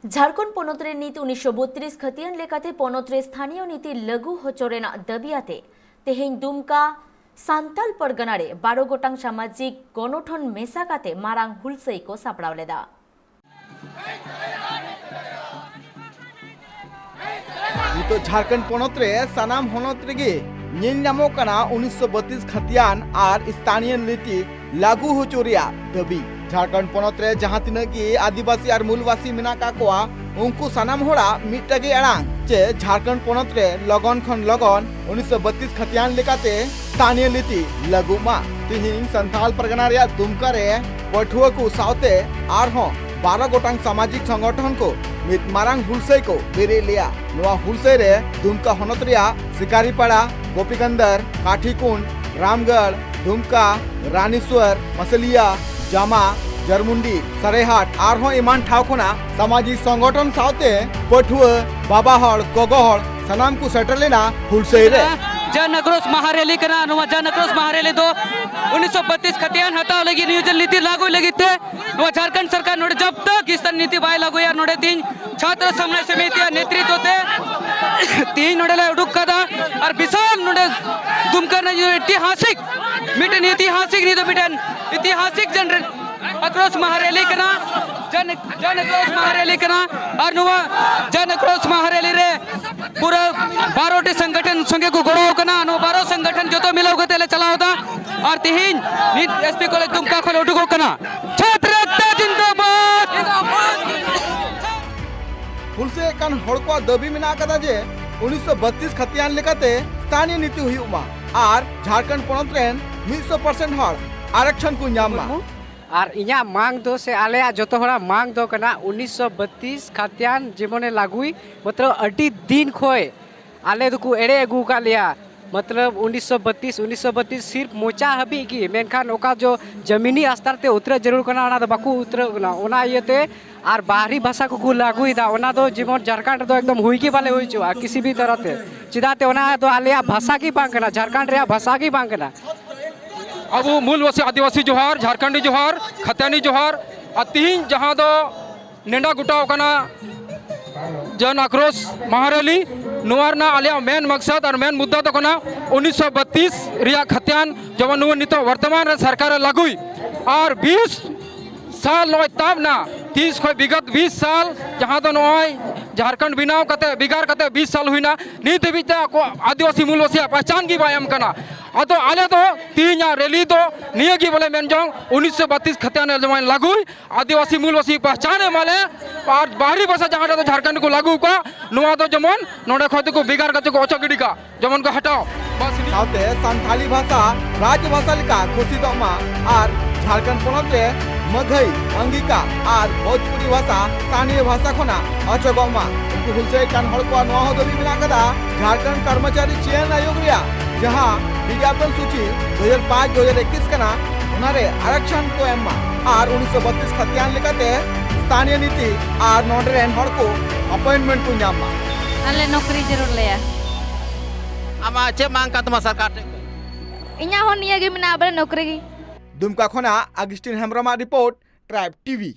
झारखंड पोनोतरे नीति 1932 खतियान लेकाते पोनोतरे स्थानीय नीति लघु होचोरेना दबियाते तेहें दुमका सान्ताल परगनारे 12 गोटांग सामाजिक गणठन मेसा काते मारांग हुलसई को सापड़ाव लेदा। तो झारखंड पोनोतरे सनाम होनत रेगे ᱧᱮᱞ ᱧᱟᱢᱚᱜ ᱠᱟᱱᱟ 1932 खतियान और स्थानीय नीति लागू होचोरिया दबी। झारखंड पोनोत रे जहां तिना की आदिवासी और मूलवासी मेना का कोआ उनको सनाम होड़ा मिटगे अड़ांग चे झारखंड पोनोत रे लगन खन लगन 1932 खतियान लेकाते स्थानीय नीति लागू मा तिहिंग संथाल परगना रे दुमका रे पठुआ को सावते आरहों 12 गोटांग सामाजिक संगठन को मित मारांग हुलसई को बेरे लिया। नोआ हुलसई रे दुमका होनत रिया शिकारीपाड़ा, गोपीकंदर, काठीकुंड, रामगढ़, दुमका, रानीश्वर, मसलिया, जामा, जरमुंडी, सरेहाट आरहों इमान ठाव खोना सामाजिक संगठन सावते पठुआ बाबा हड़ गोगो हड़ सनाम को सेटल लेना हुलसई रे जन आक्रोश महारैली कना नुआ जन आक्रोश महारैली दो 1932 खतियान हटाव लगी नियोजन नीति लागू लगी थे नुआ झारखंड सरकार नोडे जब तक इस नीति बाय लागू या नोडे तीन छात्र समन्वय समिति नेतृत्व थे तीन नोडे ले उडुक कदा और विशाल नोडे दुमका ने ऐतिहासिक मिटन ऐतिहासिक जन आक्रोश महारैली कना जन आक्रोश महारैली कना और नुआ जन आक्रोश महारैली रे पूरा 12 संगठन संगे को गड़ो कना नो 12 संगठन जो तो मिलाव गते ले चला होता और तिहिन नीत एसपी कॉलेज दुमका खल उडुको कना छात्र एकता जिंदाबाद हुलसे कान हड़को दबी मेना कदा जे 1932 खतियान लेकाते स्थानीय नीति हुयुमा और झारखंड पोनोत रेन 100% हड़ आरक्षण को ᱧᱟᱢᱟ और इኛ मांग दो से आले जो हड़ा मांग दो कना 1932 खतियान जीवने लागुई मतलब अटी दिन खोए आले को एड़े अगू का लिया मतलब 1932 सिर्फ मोचा हबी की मेनखान ओका जो जमीनी स्तर ते उतरे जरूर कना ओना दो बाकू उतरे कना ओना इयते और बाहरी भाषा को लागुई दा ओना दो जीवन झारखंड दो एकदम हुई की वाले हुई चुआ किसी भी तरह ते चिदाते ओना दो आले भाषा की बांग कना झारखंड रे भाषा की बांग कना अब मूलवासी आदिवासी जोहार झारखंडी जोहार खतियानी जोहार तीन जहां दो नेंडा गुटाव कना जन आक्रोश महारैली नुआर ना आलिया मेन मकसद और मेन मुद्दा तो कना 1932 रिया खतियान जब नुआ नितो वर्तमान रे सरकार लागुई और 20 साल नय ताब ना 30 खय विगत 20 साल जहां दो नय झारखंड बिनाव कते बिगार कते 20 साल हुईना नीत बिता को आदिवासी मूलवासी पहचान की बायम कना अतो आले तो तीन रैली तो निये की बोले मेन जोंग 1932 खतियान जमान लागू आदिवासी मूलवासी पहचाने माले और बाहरी भाषा जहां तो झारखंड को लागू का नुआ तो जमन नोडे खते को बिगार कते को ओचगिडी का जमन को हटाओ बस साथे संथाली भाषा राज्य भाषा लिका घोषित मा और झारखंड पोनोत रे मघई अंगिका और भोजपुरी भाषा स्थानीय भाषा खोना अचगमा उनको हुलसे कान हड़को नोआ हो दबी मेना कदा झारखंड कर्मचारी चयन आयोग रिया जहां विज्ञापन सूची 2005-2021 कना उनारे आरक्षण को एम्मा और 1932 खतियान लेकाते स्थानीय नीति और नोडरेन हड़को अपॉइंटमेंट को ᱧᱟᱢᱟ आले नौकरी जरूर लेया आमा चे मांग का तमा सरकार इኛ होन निया गे मिना बरे नौकरी की दुमका खोना अगस्टिन हेम्ब्रमा रिपोर्ट ट्राइब टीवी।